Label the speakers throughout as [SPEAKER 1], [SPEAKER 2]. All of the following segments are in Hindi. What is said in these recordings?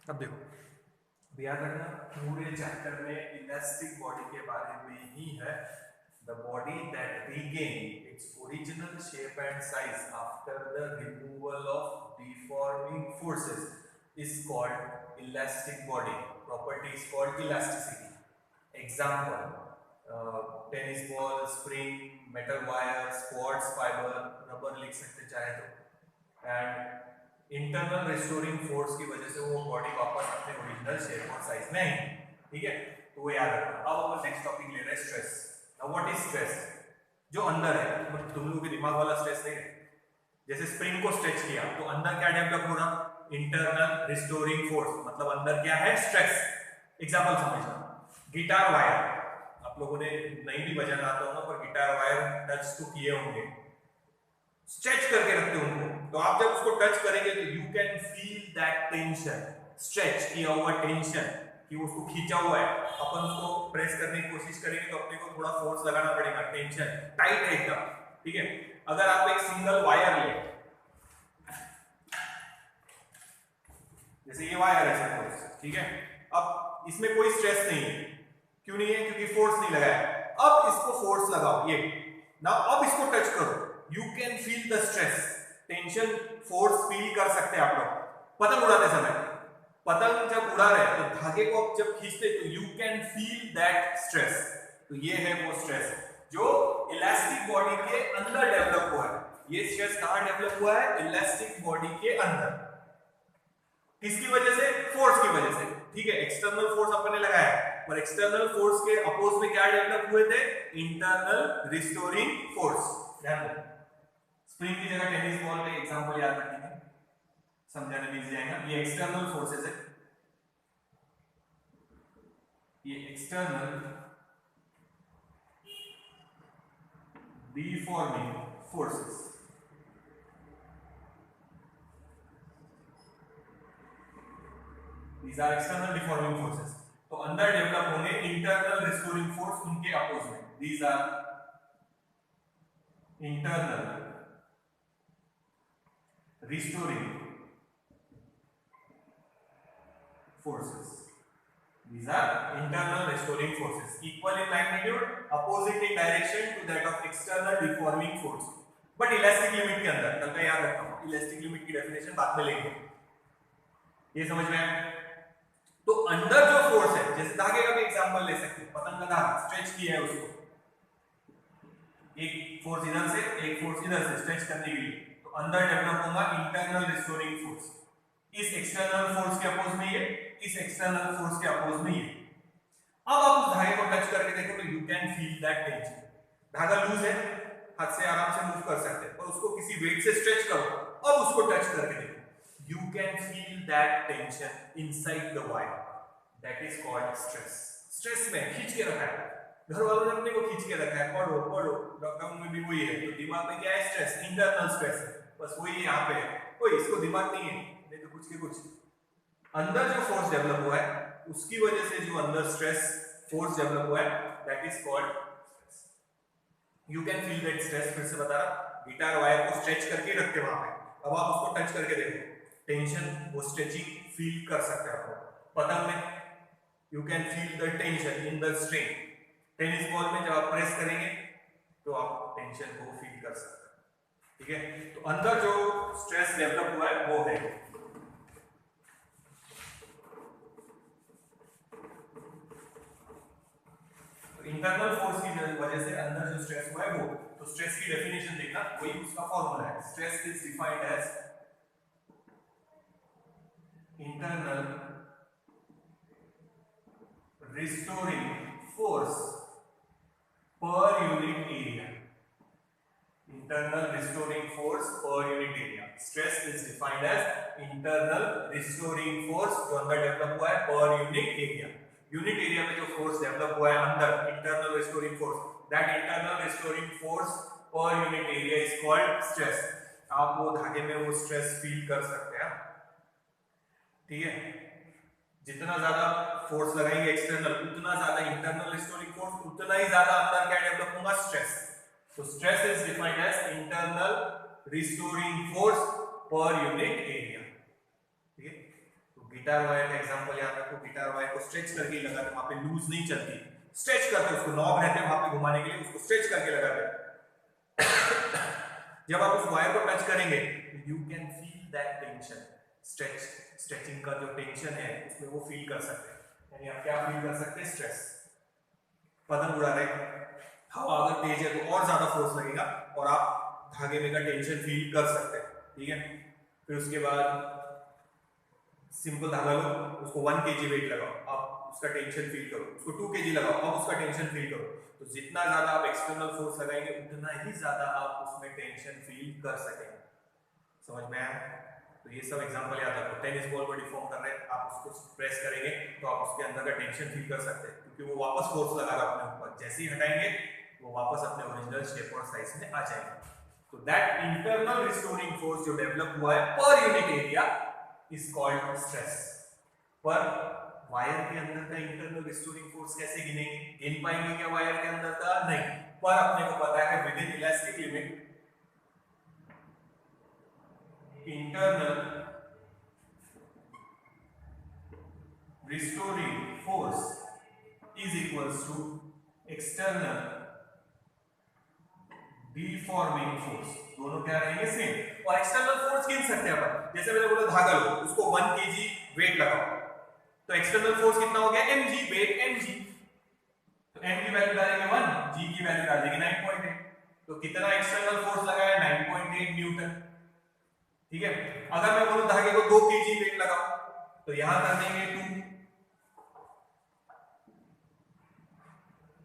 [SPEAKER 1] अब देखो, याद रखना पूरे चैप्टर में इलास्टिक बॉडी के बारे में ही है। The body that regain its original shape and size after the removal of deforming forces is called elastic body. Property is called elasticity. Example, tennis ball, spring, metal wire, quartz fibre, rubber लिख सकते चाहे तो। एंड इंटरनल रिस्टोरिंग फोर्स की वजह से वो बॉडी वापस अपने ओरिजिनल शेप और साइज में आएगी। ठीक है, तो वो याद रखना। अब अपन नेक्स्ट टॉपिक ले रहे हैं stress. Now what is stress? जो अंदर है, तुम लोगों के दिमाग वाला स्ट्रेस नहीं है। जैसे स्प्रिंग को स्ट्रेच किया तो अंदर क्या डेवलप हो रहा? Internal restoring force. मतलब अंदर क्या है? स्ट्रेस। एग्जांपल समझना, गिटार वायर, आप लोगों ने नहीं भी बजाना आता होगा पर गिटार वायर टच तो किए होंगे, स्ट्रेच करके रखते हो उनको, तो आप जब उसको टच करेंगे तो you can feel that tension, stretch किया हुआ टेंशन, कि उसको खींचा हुआ है। अपन उसको प्रेस करने की कोशिश करेंगे तो अपने को थोड़ा फोर्स लगाना पड़ेगा, टेंशन टाइट है एकदम। ठीक है, अगर आप एक सिंगल वायर ले, जैसे ये वायर है सपोज, ठीक है, अब इसमें कोई स्ट्रेस नहीं है। क्यों नहीं है? क्योंकि फोर्स नहीं लगाया। अब इसको फोर्स लगाओ, ये ना, अब इसको टच करो, you can feel the stress, tension, force feel कर सकते हैं आप लोग। पतंग उड़ाते समय, पतंग जब उड़ा रहे हैं तो धागे को जब खींचते तो you can feel that stress. तो ये है वो स्ट्रेस जो इलास्टिक बॉडी के अंदर डेवलप हुआ है। ये स्ट्रेस कहां डेवलप हुआ है? इलास्टिक बॉडी के अंदर। किसकी वजह से? फोर्स की वजह से। ठीक है, एक्सटर्नल फोर्स अपन ने लगाया, पर एक्सटर्नल फोर्स के अपोज में क्या डेवलप हुए थे? Internal restoring force. ध्यान दो, स्प्रिंग की जगह टेनिस बॉल का एग्जांपल याद रखेंगे, समझाने में इजी आएगा। ये एक्सटर्नल फोर्सेस है, ये external deforming forces. These are external deforming forces. तो अंदर डेवलप होंगे इंटरनल रिस्टोरिंग फोर्स, उनके अपोज में। These are internal restoring forces. These are internal restoring forces, equal in magnitude, opposite in direction to that of external deforming force. But elastic limit के अंदर, कल का याद रखना, इलास्टिक लिमिट की डेफिनेशन बाद में लेंगे। ये समझ में आया? तो अंदर जो फोर्स है, जैसे धागे का भी एग्जांपल ले सकते हैं, पतंग का धागा स्ट्रेच किया है उसको, एक फोर्स इधर से एक फोर्स इधर से स्ट्रेच करने के लिए, तो अंदर डेवलप होगा इंटरनल रिस्टोरिंग फोर्स। इस एक्सटर्नल फोर्स के अपोज में ये, इस एक्सटर्नल फोर्स के अपोज में ये। अब आप उस धागे को टच करके देखो तो you can feel that tension. धागा लूज है, हाथ से आराम से मूव कर सकते हैं, पर उसको किसी वेट से स्ट्रेच करो, अब उसको टच करके देखो, you can feel that tension inside the wire, that is called stress. Stress में खींच के रखा है, घर वालों ने अपने को खींच के रखा है, पढ़ो पढ़ो, लॉकडाउन में भी वही है। तो दिमाग में क्या है? स्ट्रेस, इंटरनल स्ट्रेस है, बस वही यहाँ पे है। कोई इसको दिमाग नहीं है, नहीं तो कुछ के कुछ अंदर जो फोर्स डेवलप हुआ है उसकी वजह से जो अंदर स्ट्रेस फोर्स डेवलप हुआ है, that is called stress. You can feel that stress। फिर से बता रहा, गिटार वायर को स्ट्रेच करके रखते वहां पे, अब आप उसको टच करके देखो, टेंशन, वो स्ट्रेचिंग फील कर सकते हैं आप। पतंग में you can feel the tension in the string. Tennis ball में जब आप प्रेस करेंगे तो आप टेंशन को फील कर सकते हैं। ठीक है, तो अंदर जो स्ट्रेस डेवलप हुआ है वो है इंटरनल फोर्स की वजह से अंदर जो स्ट्रेस हुआ है वो। तो स्ट्रेस की डेफिनेशन देखना, वही उसका फॉर्मूला है। Stress is defined as internal restoring force per unit area. Internal restoring force per unit area. Stress is defined as internal restoring force जो अंदर डेवलप हुआ है per unit area. Unit area में जो फोर्स डेवलप हुआ है अंदर, internal restoring force, that internal restoring force per unit area is called stress. आप वो धागे में वो स्ट्रेस फील कर सकते हैं। ठीक है, जितना ज्यादा फोर्स लगाएंगे एक्सटर्नल, उतना ज्यादा इंटरनल रिस्टोरिंग फोर्स, उतना ही ज्यादा अंदर क्या डेवलप होगा? स्ट्रेस। तो stress is defined as internal restoring force per unit area. ठीक है, तो गिटार वायर का एग्जांपल याद रखो, गिटार वायर को स्ट्रेच करके लगाते हैं, वहां पे लूज नहीं चलती, स्ट्रेच करते हैं उसको, नॉब रहते हैं वहां पे घुमाने के लिए, उसको स्ट्रेच करके लगाते हैं। जब आप उस वायर को टच करेंगे you can feel that tension, stretching का जो टेंशन है उसमें वो फील कर सकते हैं, यानी आप क्या फील कर सकते हैं, स्ट्रेस। पतंग उड़ा रहे, हवा अगर तेज है तो और ज्यादा फोर्स लगेगा और आप धागे में का टेंशन फील कर सकते हैं, ठीक है। फिर उसके बाद सिंपल धागा लो, उसको 1 kg वेट लगाओ, आप उसका टेंशन फील करो, उसको 2 kg लगाओ, अब उसका टेंशन फील करो। तो जितना ज्यादा आप एक्सटर्नल फोर्स लगाएंगे उतना ही ज्यादा आप उसमें टेंशन फील कर सकेंगे। समझ में आया? तो ये सब एग्जांपल याद रखो। टेनिस बॉल को डिफॉर्म कर रहे हैं, आप उसको प्रेस करेंगे तो आप उसके अंदर का टेंशन फील कर सकते हैं, क्योंकि वो वापस फोर्स लगा रहा है अपने ऊपर, जैसे ही हटाएंगे वो वापस अपने ओरिजिनल शेप और साइज में आ जाएंगे। तो दैट इंटरनल रिस्टोरिंग फोर्स जो डेवलप हुआ है पर unit area is called stress. पर वायर के अंदर का इंटरनल रिस्टोरिंग फोर्स कैसे गिनेंगे? गिन पाएंगे क्या वायर के अंदर का? नहीं। पर अपने को पता है with in elastic limit internal restoring force is equals to external deforming force, दोनों क्या रहेंगे? सेम। और एक्सटर्नल फोर्स गिन सकते हैं अपन, जैसे मैंने बोला धागा लो, उसको 1 kg वेट लगाओ, तो एक्सटर्नल फोर्स कितना हो गया? mg, वेट mg, तो m की वैल्यू डालेंगे 1, g की वैल्यू डाल देंगे 9.8, तो कितना एक्सटर्नल फोर्स लगाया? 9.8 न्यूटन, ठीक है। अगर मैं बोलूं धागे को 2 kg वेट लगाओ, तो यहां कर देंगे 2,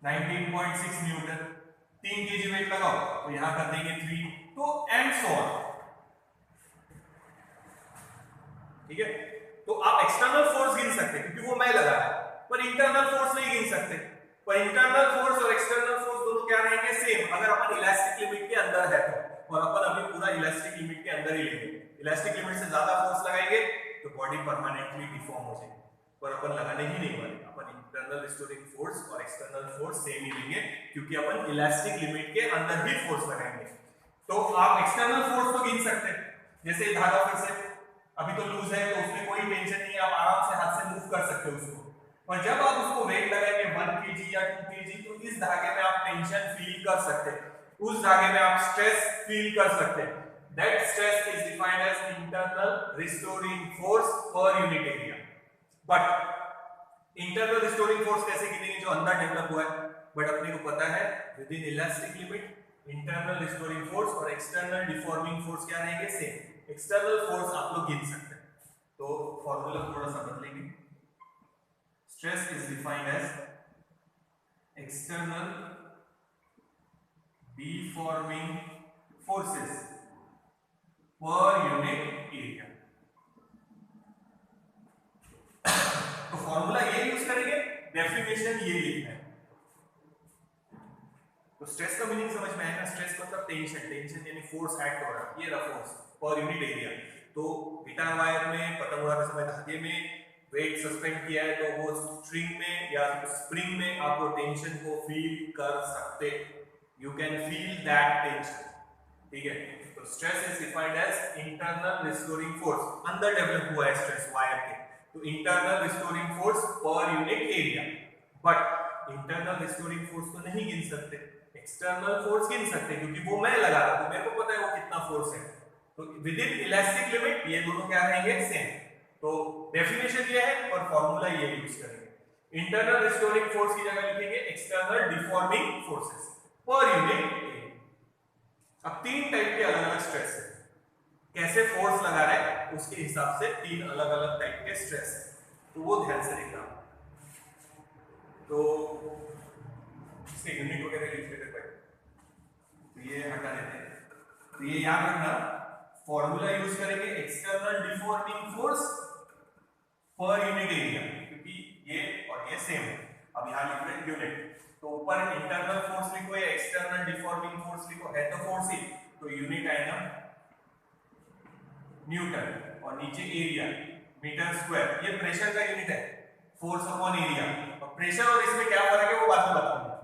[SPEAKER 1] 19.6 न्यूटन, 3 kg वेट लगाओ तो यहां कर देंगे 3, तो एंड सो ऑन, ठीक है। तो आप एक्सटर्नल फोर्स गिन सकते हैं क्योंकि वो मैं लगा रहा है, पर इंटरनल फोर्स नहीं गिन सकते। पर इंटरनल फोर्स और एक्सटर्नल फोर्स दोनों क्या रहेंगे? सेम, अगर अपन इलास्टिक लिमिट के अंदर है तो। और अपन अभी पूरा इलास्टिक लिमिट के अंदर ही लेंगे, इलास्टिक लिमिट से ज्यादा फोर्स लगाएंगे तो बॉडी परमानेंटली डिफॉर्म हो जाएगी, पर अपन लगाने ही नहीं वाले, अपन इंटरनल रिस्टोरिंग फोर्स और एक्सटर्नल फोर्स सेम ही लेंगे क्योंकि अपन इलास्टिक लिमिट के अंदर ही फोर्स लगाएंगे। तो आप एक्सटर्नल फोर्स तो गिन सकते हैं, जैसे धागा फिर से अभी तो लूज है तो उसमें कोई टेंशन नहीं है, आप आराम से हाथ से मूव कर सकते हो उसको, पर जब आप उसको वेट लगाएंगे 1 kg या 2 kg तो इस धागे में आप टेंशन फील कर सकते हैं, उस धागे में आप स्ट्रेस फील कर सकते हैं। That stress is defined as internal restoring force per unit area. But internal restoring force कैसे गिनेंगे? जो अंदर डेवलप हुआ है, बट अपने को पता है with in elastic limit internal restoring force और एक्सटर्नल डिफॉर्मिंग फोर्स क्या रहेंगे? सेम। एक्सटर्नल फोर्स आप लोग गिन सकते हैं, तो फॉर्मूला थोड़ा सा बदलेंगे। Stress is defined as external deforming forces per unit area. तो फॉर्मूला ये यूज करेंगे, डेफिनेशन ये लिखना है। तो स्ट्रेस का मीनिंग समझ में आएगा? स्ट्रेस मतलब टेंशन, टेंशन यानी फोर्स एक्ट हो रहा है, ये रहा फोर्स पर यूनिट एरिया। तो गिटार वायर में पतंग उड़ाते समय धागे में वेट सस्पेंड किया है तो वो स्ट्रिंग में या स्प्रिंग में आप वो टेंशन को फील कर सकते, you can feel that tension, ठीक है। तो stress is defined as internal restoring force, अंदर डेवलप हुआ है स्ट्रेस वायर के, तो internal restoring force per unit area. But internal restoring force को नहीं गिन सकते, एक्सटर्नल फोर्स गिन सकते क्योंकि वो मैं लगा रहा हूं, मेरे को पता है वो कितना फोर्स है। तो विद इन इलास्टिक लिमिट ये दोनों क्या रहेंगे? सेम। तो डेफिनेशन ये है और फॉर्मूला ये यूज करेंगे। इंटरनल रिस्टोरिंग फोर्स की जगह लिखेंगे external deforming forces per unit area. अब 3 टाइप के अलग अलग स्ट्रेस है, कैसे फोर्स लगा रहे हैं उसके हिसाब से 3 अलग अलग टाइप के स्ट्रेस है, तो वो ध्यान से देखना। तो इसके यूनिट वगैरह लिख लेते भाई, तो ये हटा देते हैं। तो ये याद रखना, फॉर्मूला यूज करेंगे external deforming force per unit area, क्योंकि ये और ये सेम है। अब यहां लिख रहे हैं यूनिट, तो ऊपर इंटरनल फोर्स लिखो या एक्सटर्नल डिफॉर्मिंग फोर्स लिखो, है तो फोर्स ही, तो यूनिट आएगा न्यूटन और नीचे एरिया मीटर स्क्वायर। ये प्रेशर का यूनिट है, फोर्स अपॉन एरिया। और प्रेशर और इसमें क्या फर्क है वो बाद में बताऊंगा।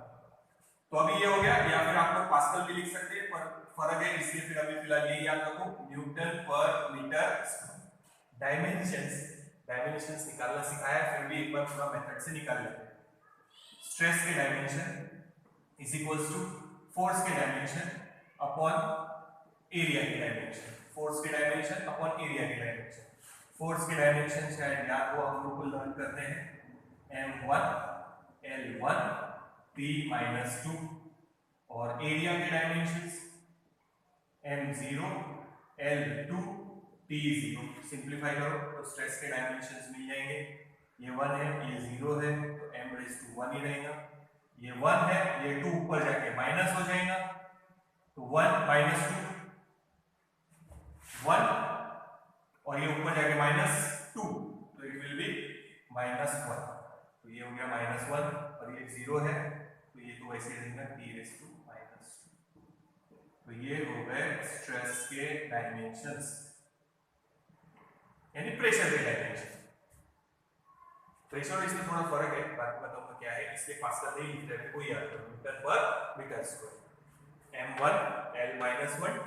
[SPEAKER 1] तो अभी ये हो गया, या फिर आप लोग पास्कल भी लिख सकते हैं, पर फर्क है इसलिए फिर अभी फिलहाल ये याद रखो, Newton per metre. Dimensions dimensions निकालना सिखाया है, फिर भी एक बार पूरा मेथड से निकाल लेते हैं। स्ट्रेस के dimension is equals to force के डायमेंशन अपॉन एरिया के डायमेंशन, फोर्स के डायमेंशन अपॉन एरिया के डायमेंशन। फोर्स के डायमेंशन शायद याद हो, हम लोग को लर्न करते हैं m1 l1 p-2, और एरिया के dimensions m0 l2 p0। Simplify करो तो स्ट्रेस के डायमेंशंस मिल जाएंगे, ये 1 है, ये 0 है, तो m1 ही रहेगा, ये 1 है, ये 2 ऊपर जाके माइनस हो जाएगा, तो 1 - 2 1, और ये ऊपर जाके -2, तो इट विल बी -1, तो ये हो गया -1, और ये 0 है, तो ये तो वैसे रहेगा t⁻², तो ये हो गए स्ट्रेस के डायमेंशंस, यानी प्रेशर के डायमेंशन। प्रेशर इसमें थोड़ा फर्क है, बात बताऊंगा क्या है, इसलिए फास्टर नहीं लिख रहे, कोई याद करो, metre per metre square, m1 l-1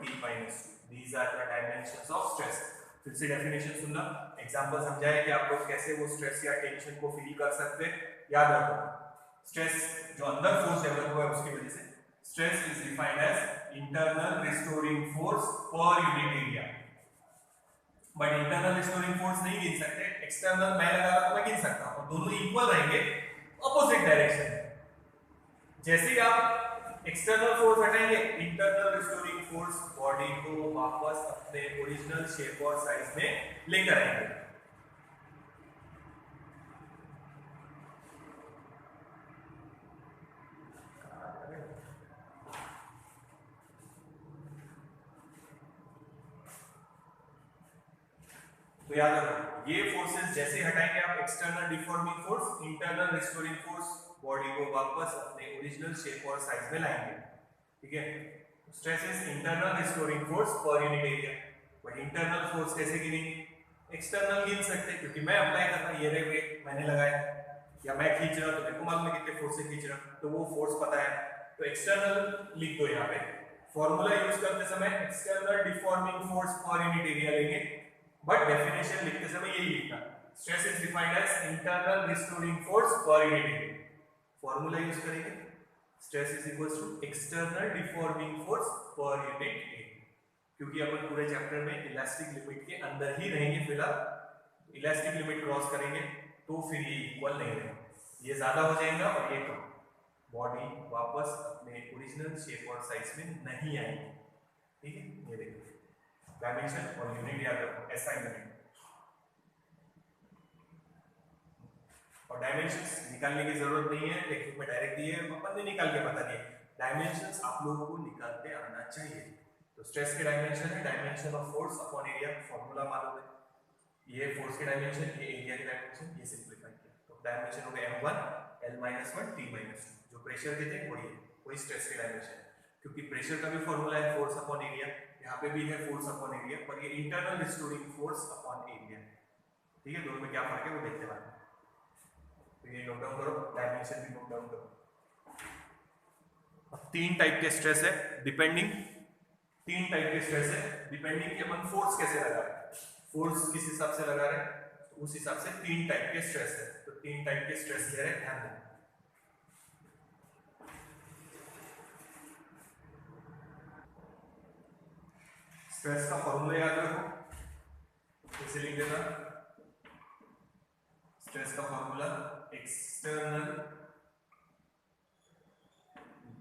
[SPEAKER 1] t-2, these are the dimensions of stress। फिर से डेफिनेशन सुनना, एग्जांपल समझाए कि आप लोग कैसे वो स्ट्रेस या टेंशन को फील कर सकते हैं। याद रखो, स्ट्रेस जो अंदर फोर्स डेवलप हुआ है उसकी वजह से, stress is defined as internal restoring force per unit area, but internal restoring force नहीं गिन सकते, एक्सटर्नल मैं लगा रहा तो मैं गिन सकता हूं, दोनों इक्वल रहेंगे अपोजिट डायरेक्शन में। जैसे ही आप एक्सटर्नल फोर्स हटाएंगे, इंटरनल रिस्टोरिंग फोर्स बॉडी को वापस अपने ओरिजिनल शेप और साइज में लेकर आएंगे। तो याद रखो, ये फोर्सेस जैसे हटाएंगे आप, external deforming force, internal restoring force body को वापस अपने ओरिजिनल शेप और साइज में लाएंगे, ठीक है। Stress is internal restoring force per unit area, but internal force कैसे गिनेंगे, एक्सटर्नल गिन सकते हैं, क्योंकि मैं अप्लाई कर रहा हूं, ये रे वेट मैंने लगाया, या मैं खींच रहा हूं तो मेरे को मालूम है कितने फोर्स से खींच रहा हूं, तो वो फोर्स पता है, तो एक्सटर्नल लिख दो। यहाँ पे फॉर्मूला यूज करते समय external deforming force per unit area लेंगे, बट डेफिनेशन लिखते समय यही लिखना, stress is defined as internal restoring force per unit area. Formula use करेंगे, stress is equals to external deforming force per unit area, क्योंकि अपन पूरे चैप्टर में इलास्टिक लिमिट के अंदर ही रहेंगे फिलहाल, इलास्टिक लिमिट क्रॉस करेंगे तो फिर ये इक्वल नहीं रहेगा, ये ज्यादा हो जाएगा और ये कम, बॉडी वापस अपने ओरिजिनल शेप और साइज में नहीं आएगी, ठीक है। ये देखो डायमेंशन और यूनिट याद रखो, ऐसा यूनिट, और डायमेंशंस निकालने की जरूरत नहीं है, टेक्निक में डायरेक्ट दिए, अपन ने निकाल के बता दिए। डायमेंशंस आप लोगों को निकालते आना चाहिए। तो स्ट्रेस के डायमेंशन है dimension of force upon area, formula मालूम है, ये फोर्स के डायमेंशन, ये एरिया के डायमेंशन, ये सिंपलीफाई किया तो डायमेंशन हो गया m1 l-1 t-2, जो प्रेशर के थे वही स्ट्रेस के डायमेंशन, क्योंकि प्रेशर का भी फॉर्मूला है फोर्स अपॉन एरिया, यहाँ पे भी है फोर्स अपॉन एरिया, पर ये internal restoring force upon area, ठीक है। दोनों में क्या फर्क है वो देखते हैं, तो ये नोट डाउन करो, डायमेंशन भी नोट डाउन करो। अब तीन टाइप के स्ट्रेस है, डिपेंडिंग कि अपन फोर्स कैसे लगा रहे हैं, फोर्स किस हिसाब से लगा रहे हैं, तो उस हिसाब से तीन टाइप के स्ट्रेस है, तो तीन टाइप के स्ट्रेस ले रहे हैं, ध्यान देना। स्ट्रेस का फॉर्मूला याद रखो, इसे लिख देना, स्ट्रेस का formula external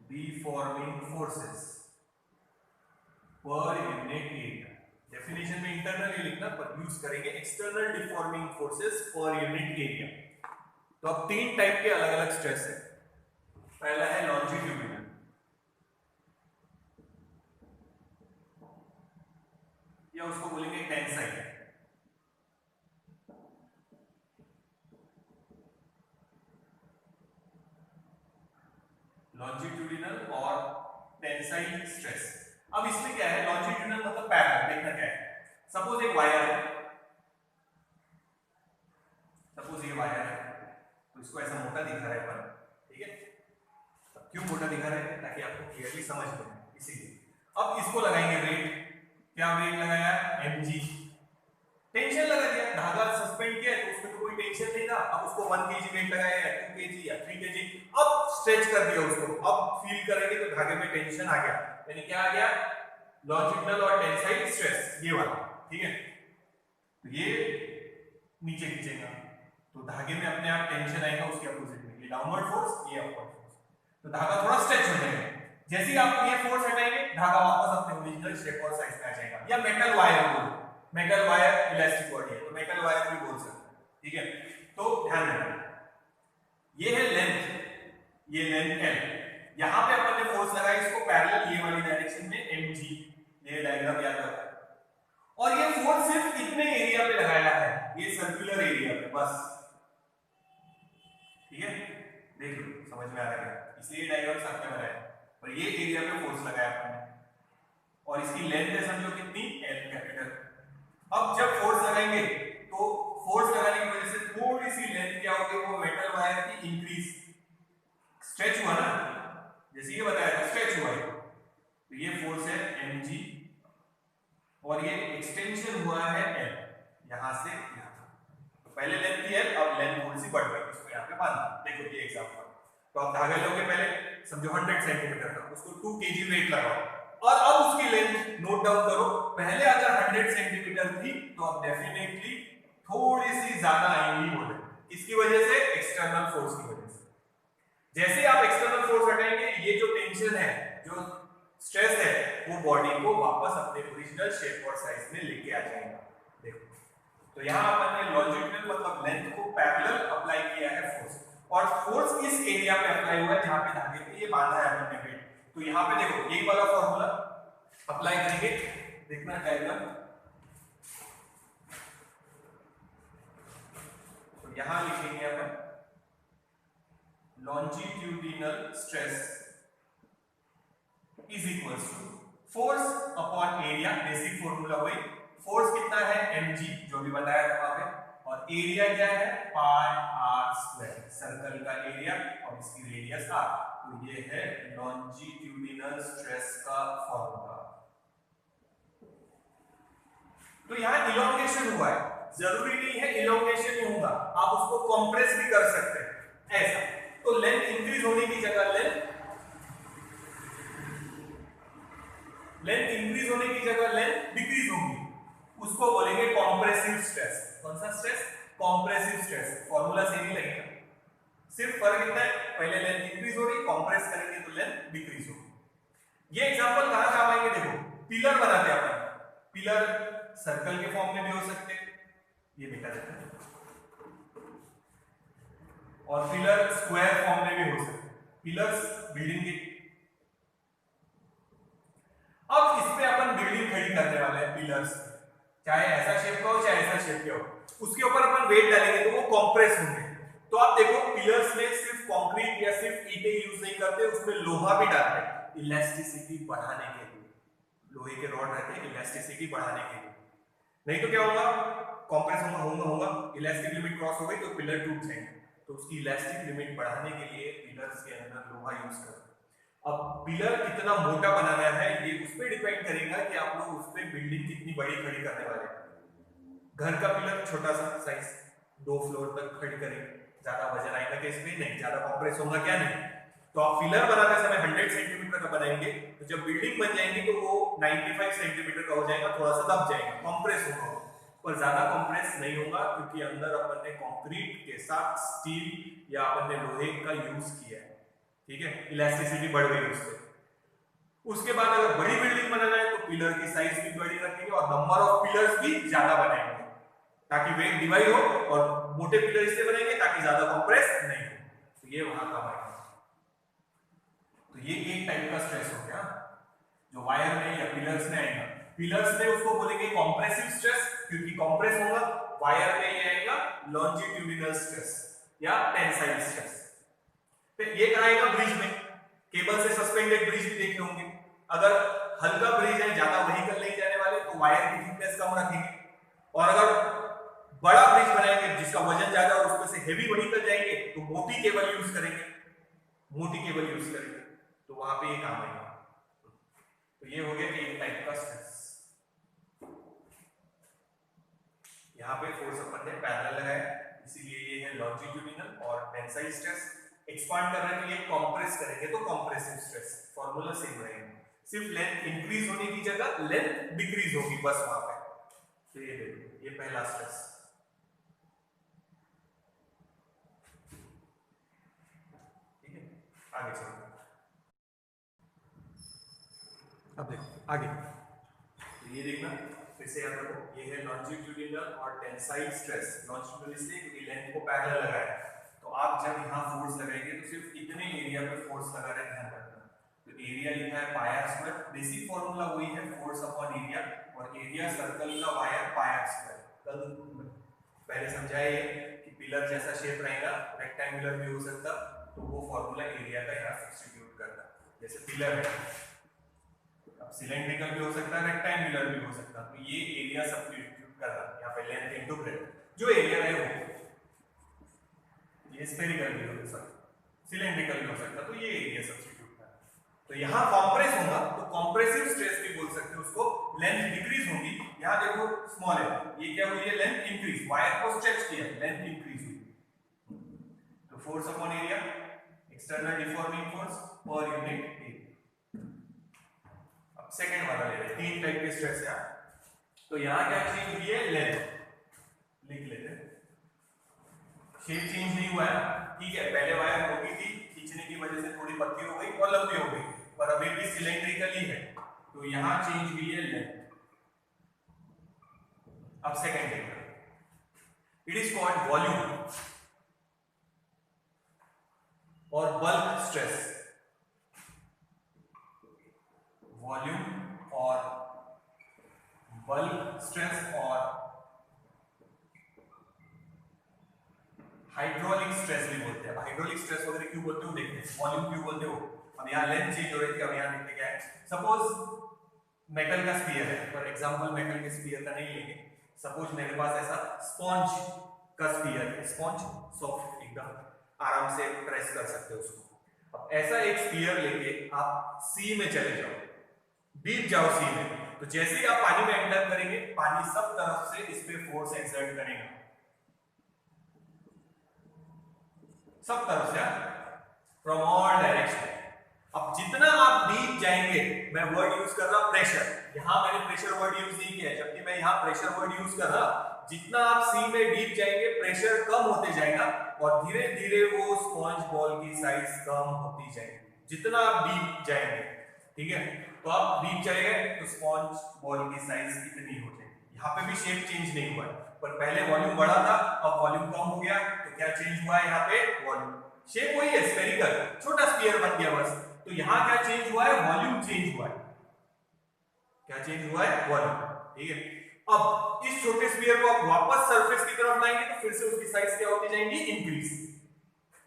[SPEAKER 1] deforming forces per unit area, definition में इंटरनल ही लिखना, पर यूज करेंगे external deforming forces per unit area. तो अब तीन टाइप के अलग अलग स्ट्रेस है, पहला है लॉन्जिट्यूडिनल, या उसको बोलेंगे टेंसाइल, लॉन्जिट्यूडिनल और टेंसाइल स्ट्रेस। अब इसमें क्या है, लॉन्जिट्यूडिनल मतलब पैरेलल, देखना क्या है, सपोज एक वायर है, सपोज ये वायर है, तो इसको ऐसा मोटा दिखा रहा है अपन, ठीक है। क्यों मोटा दिखा रहा है, ताकि आपको क्लियरली समझ में आए, इसीलिए। अब इसको लगाएंगे वेट, क्या वेट लगाया mg, टेंशन लगा दिया, धागा सस्पेंड एक्सपेरिमेंट किया तो उसमें तो कोई टेंशन नहीं था, अब उसको 1 kg वेट लगाया या 2 kg या 3 kg, अब स्ट्रेच कर दिया उसको, अब फील करेंगे तो धागे में टेंशन आ गया, यानी क्या आ गया, लॉन्जिटुडिनल और टेंसाइल स्ट्रेस, ये वाला, ठीक है। तो ये नीचे खींचेगा तो धागे में अपने आप टेंशन आएगा उसके अपोजिट में, ये डाउनवर्ड फोर्स, ये अपवर्ड फोर्स, तो धागा थोड़ा स्ट्रेच हो जाएगा। जैसे ही आप ये फोर्स हटाएंगे धागा वापस अपने ओरिजिनल शेप और साइज में आ जाएगा। या मेटल वायर बोलो, मेटल वायर इलास्टिक बॉडी है तो मेटल वायर भी बोल सकते हैं, ठीक है। तो ध्यान रखना, ये है लेंथ, ये लेंथ है, यहां पे अपन ने फोर्स लगाया इसको पैरेलल ये वाली डायरेक्शन में mg, ये डायग्राम याद रखना, और ये फोर्स सिर्फ इतने एरिया पे लगाया है, ये सर्कुलर एरिया पे बस, ठीक है, देख लो समझ में आ रहा है, इसलिए डायग्राम साथ में बनाया, और ये एरिया पे फोर्स लगाया अपन ने, और इसकी लेंथ है समझो कितनी, L कैपिटल। अब जब फोर्स लगाएंगे तो फोर्स लगाने की वजह से थोड़ी सी लेंथ क्या होगी, वो मेटल वायर की इंक्रीज, स्ट्रेच हुआ ना, जैसे ये बताया था स्ट्रेच हुआ है, तो ये फोर्स है mg, और ये एक्सटेंशन हुआ है L, यहां से यहां, तो पहले लेंथ थी L, अब लेंथ थोड़ी सी बढ़ गई, इसको यहां पे बांधना, देखो ये एग्जांपल, तो आप धागा लोगे पहले समझो 100 सेंटीमीटर का, उसको 2 kg वेट लगाओ, और अब उसकी लेंथ नोट डाउन करो, पहले अगर 100 सेंटीमीटर थी तो अब डेफिनेटली थोड़ी सी ज्यादा आएंगी वो लेंथ, इसकी वजह से एक्सटर्नल फोर्स की वजह से। जैसे आप एक्सटर्नल फोर्स हटाएंगे, ये जो टेंशन है, जो स्ट्रेस है, वो बॉडी को वापस अपने ओरिजिनल शेप और साइज में लेके आ जाएगा। देखो, तो यहाँ अपन ने लॉन्जिट्यूडिनल मतलब लेंथ को पैरेलल अप्लाई किया है फोर्स, और फोर्स इस एरिया पे अप्लाई हुआ है जहां पे धागे पे ये बांधा है अपन ने वेट, तो यहाँ पे देखो यही वाला फॉर्मूला अप्लाई करेंगे, देखना डायग्राम, तो यहाँ लिखेंगे अपन longitudinal stress is equals to force upon area, basic formula वही, फोर्स कितना है mg जो भी बताया था वहां पे, और एरिया क्या है पाई r स्क्वायर, सर्कल का एरिया और इसकी रेडियस r, तो ये है longitudinal स्ट्रेस का फॉर्मूला। तो यहाँ इलोंगेशन हुआ है, जरूरी नहीं है इलोंगेशन ही होगा, आप उसको कंप्रेस भी कर सकते हैं ऐसा, तो लेंथ इंक्रीज होने की जगह लेंथ इंक्रीज होने की जगह लेंथ डिक्रीज होगी, उसको बोलेंगे कंप्रेसिव स्ट्रेस। कौन सा स्ट्रेस? Compressive stress. फॉर्मूला सेम ही लगेगा, सिर्फ फर्क इतना है, पहले लेंथ इंक्रीज हो रही, कंप्रेस करेंगे तो लेंथ डिक्रीज होगी। ये एग्जांपल कहां काम आएंगे, देखो पिलर बनाते हैं अपन, पिलर सर्कल के फॉर्म में भी हो सकते हैं, ये बेटा देखते हैं, और पिलर स्क्वायर फॉर्म में भी हो सकते हैं, पिलर्स बिल्डिंग के। अब इस पे अपन बिल्डिंग खड़ी करने वाले हैं, पिलर्स, चाहे ऐसा शेप का हो चाहे ऐसा शेप का हो, उसके ऊपर अपन वेट डालेंगे तो वो कंप्रेस होंगे। तो आप देखो पिलर्स में सिर्फ कंक्रीट या सिर्फ ईंटें यूज नहीं करते, उसमें लोहा भी डालते हैं इलास्टिसिटी बढ़ाने के लिए, लोहे के रॉड रहते हैं इलास्टिसिटी बढ़ाने के लिए, नहीं तो क्या होगा, कंप्रेस होगा, इलास्टिक लिमिट क्रॉस हो गई तो पिलर टूट जाएंगे, तो उसकी इलास्टिक लिमिट बढ़ाने के लिए पिलर्स के अंदर लोहा यूज करते हैं। अब पिलर कितना मोटा बनाना है ये उस पर डिपेंड करेगा कि आप लोग उस पर बिल्डिंग कितनी बड़ी खड़ी करने वाले हैं। घर का पिलर छोटा सा साइज 2 फ्लोर तक खड़ी करेंगे, ज्यादा वजन आएगा कि इसमें नहीं, ज्यादा कंप्रेस होगा क्या नहीं, तो आप पिलर बनाते समय 100 सेंटीमीटर का बनाएंगे, तो जब बिल्डिंग बन जाएंगी तो वो 95 सेंटीमीटर का हो जाएगा, थोड़ा सा दब जाएगा, कंप्रेस होगा, पर ज्यादा कंप्रेस नहीं होगा, क्योंकि अंदर अपन ने कंक्रीट के साथ स्टील या अपन ने लोहे का यूज किया है, ठीक है, इलास्टिसिटी बढ़ गई उससे। उसके बाद अगर बड़ी बिल्डिंग बनाना है तो पिलर की साइज भी बड़ी रखेंगे और नंबर ऑफ पिलर्स भी ज्यादा बनाएंगे, ताकि वेट डिवाइड हो, और मोटे पिलर इसलिए बनेंगे ताकि ज्यादा कंप्रेस नहीं हो, तो ये वहां का आएगा। तो ये एक टाइप का स्ट्रेस हो गया जो वायर में या पिलर्स में आएगा। पिलर्स में उसको बोलेंगे कंप्रेसिव स्ट्रेस, क्योंकि कंप्रेस होगा, वायर में ये आएगा लॉन्जिट्यूडिनल स्ट्रेस या टेंसाइल स्ट्रेस। फिर ये कराएगा ब्रिज में, केबल से सस्पेंडेड ब्रिज भी देखे होंगे, अगर हल्का ब्रिज है, ज्यादा व्हीकल नहीं जाने वाले, तो वायर की थिकनेस कम रखेंगे, और अगर बड़ा ब्रिज बनाएंगे जिसका वजन ज्यादा और उसमें से हेवी व्हीकल जाएंगे तो मोटी केबल यूज करेंगे, तो वहां पे ये काम आएगा। तो ये हो गया कि एक टाइप का स्ट्रेस। यहाँ पे फोर्स अपन ने पैरेलल लगाया, इसीलिए ये है लॉन्जिट्यूडिनल और टेंसाइल स्ट्रेस। एक्सपांड कर रहे हैं तो ये कंप्रेस करेंगे तो कंप्रेसिव स्ट्रेस, फार्मूला सेम रहेगा, सिर्फ लेंथ इंक्रीज होने की जगह लेंथ डिक्रीज होगी बस वहां पे। तो ये देखो, ये पहला स्ट्रेस। ठीक है, आगे चलो। अब देखो आगे, तो ये देखना फिर से याद रखो, ये है लॉन्जिट्यूडिनल और टेंसाइल स्ट्रेस। लॉन्जिट्यूडिनल इसलिए क्योंकि लेंथ को पैरेलल लगाया है, तो आप जब यहाँ फोर्स लगाएंगे तो सिर्फ इतने एरिया पे फोर्स लगा रहे, ध्यान रखना। तो एरिया लिखा है पाई आर स्क्वायर, बेसिक फॉर्मूला वही है फोर्स अपॉन एरिया, और एरिया सर्कल का वायर पाई आर स्क्वायर। कल पहले समझाया कि पिलर जैसा शेप रहेगा, रेक्टेंगुलर भी हो सकता, तो वो फॉर्मूला एरिया का यहाँ सब्स्टिट्यूट करना। जैसे पिलर है, अब सिलेंड्रिकल भी हो सकता है, रेक्टेंगुलर भी हो सकता, तो ये एरिया सब्स्टिट्यूट करना। यहाँ पे लेंथ इनटू ब्रेड्थ, जो एरिया है वो, ये स्फेरिकल भी हो सकता, सिलेंड्रिकल भी हो सकता, तो ये एरिया सब्स्टिट्यूट करना। तो यहाँ कंप्रेस होगा तो कंप्रेसिव स्ट्रेस भी बोल सकते हो उसको, लेंथ डिक्रीज होगी। यहाँ देखो स्मॉल है, ये क्या हुई है, लेंथ इंक्रीज, वायर को स्ट्रेच किया, लेंथ इंक्रीज हुई। तो force upon area, external deforming force per unit area. अब सेकंड वाला ले रहे हैं, तीन टाइप के स्ट्रेस है। तो यहाँ क्या चेंज हुई है, लेंथ लिख लेते हैं, शेप चेंज नहीं हुआ है, ठीक है। पहले वायर मोटी थी, खींचने की वजह से थोड़ी पतली हो गई और लंबी हो गई, पर अभी भी सिलेंड्रिकली है, तो यहां चेंज हुई है लेंथ। अब सेकंड देखो, इट इज कॉल्ड वॉल्यूम और बल्क स्ट्रेस। वॉल्यूम और बल्क स्ट्रेस और हाइड्रोलिक स्ट्रेस भी बोलते हैं। हाइड्रोलिक स्ट्रेस वगैरह क्यों बोलते हो, देखते हैं। वॉल्यूम क्यों बोलते हो, अब यहाँ लेंथ चेंज हो रही थी, अब यहाँ देखते क्या है। सपोज मेटल का स्फीयर है, फॉर एग्जांपल मेटल के स्फीयर का नहीं लेंगे, सपोज मेरे पास ऐसा स्पॉन्ज का स्फीयर है, स्पॉन्ज सॉफ्ट एकदम आराम से प्रेस कर सकते हो उसको। अब ऐसा एक स्फीयर लेके आप सी में चले जाओ, डीप जाओ सी में, तो जैसे ही आप पानी में एंटर करेंगे, पानी सब तरफ से इस पे फोर्स एक्सर्ट करेगा, सब तरफ से, फ्रॉम ऑल डायरेक्शन। अब जितना आप डीप जाएंगे, मैं वर्ड यूज कर रहा प्रेशर, यहां मैंने प्रेशर वर्ड यूज नहीं किया है, जबकि मैं यहां प्रेशर वर्ड यूज कर रहा। जितना आप सी में डीप जाएंगे, प्रेशर कम होते जाएगा और धीरे धीरे वो स्पॉन्ज बॉल की साइज कम होती जाएगी, जितना आप डीप जाएंगे, ठीक है। तो आप डीप जाएंगे तो स्पॉन्ज बॉल की साइज कितनी हो जाएगी। यहाँ पे भी शेप चेंज नहीं हुआ है, पर पहले वॉल्यूम बड़ा था, अब वॉल्यूम कम हो गया, तो क्या चेंज हुआ है यहाँ पे, वॉल्यूम। शेप वही है, स्फेरिकल, छोटा स्फीयर बन गया बस। तो यहाँ क्या चेंज हुआ है, वॉल्यूम चेंज हुआ है। क्या चेंज हुआ है, वॉल्यूम, ठीक है। अब इस छोटे स्फीयर को आप वापस सरफेस की तरफ लाएंगे तो फिर से उसकी साइज क्या होती जाएगी, इंक्रीज।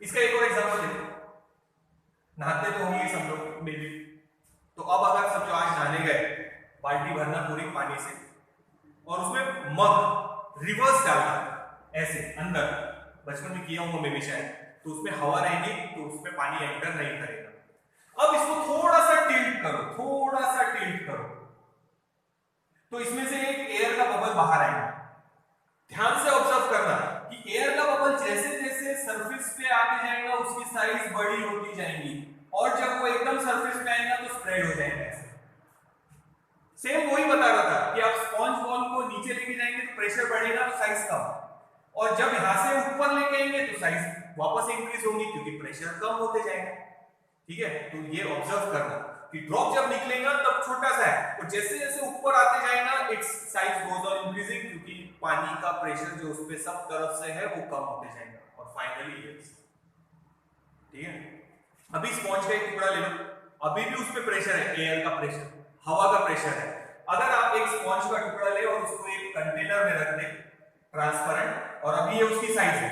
[SPEAKER 1] इसका एक और एग्जांपल देखो, नहाते तो होंगे सब लोग मे बी, तो अब अगर समझो आज नहाने गए, बाल्टी भरना पूरी पानी से, और उसमें मग रिवर्स डालना ऐसे अंदर, बचपन में किया हूं मैं भी शायद, तो उसमें हवा रहेगी तो उसमें पानी एंटर नहीं करेगा। अब इसको थोड़ा सा टिल्ट करो, थोड़ा सा टिल्ट करो, तो इसमें से एक एयर का बबल बाहर आएगा। ध्यान से ऑब्जर्व करना कि एयर का बबल जैसे जैसे सरफेस पे आगे जाएगा उसकी साइज बड़ी होती जाएगी, और जब वो एकदम सरफेस पे आएगा तो स्प्रेड हो जाएगा ऐसे। सेम वही बता रहा था कि आप स्पॉन्ज बॉल को नीचे लेके जाएंगे तो प्रेशर बढ़ेगा तो साइज कम, और जब यहां से ऊपर लेके आएंगे तो साइज वापस इंक्रीज होगी क्योंकि प्रेशर कम होते जाएगा, ठीक है। तो ये ऑब्जर्व करना कि ड्रॉप जब निकलेगा तब छोटा सा है, और जैसे जैसे ऊपर आते जाएगा it's size goes on increasing, क्योंकि पानी का प्रेशर जो उस पे सब तरफ से है वो कम होते जाएगा, और फाइनली ये, ठीक है। अभी स्पॉन्ज का एक टुकड़ा ले लो, अभी भी उस पे प्रेशर है, एयर का प्रेशर, हवा का प्रेशर है। अगर आप एक स्पॉन्ज का टुकड़ा ले और उसको एक कंटेनर में रख दे ट्रांसपेरेंट, और अभी ये उसकी साइज है,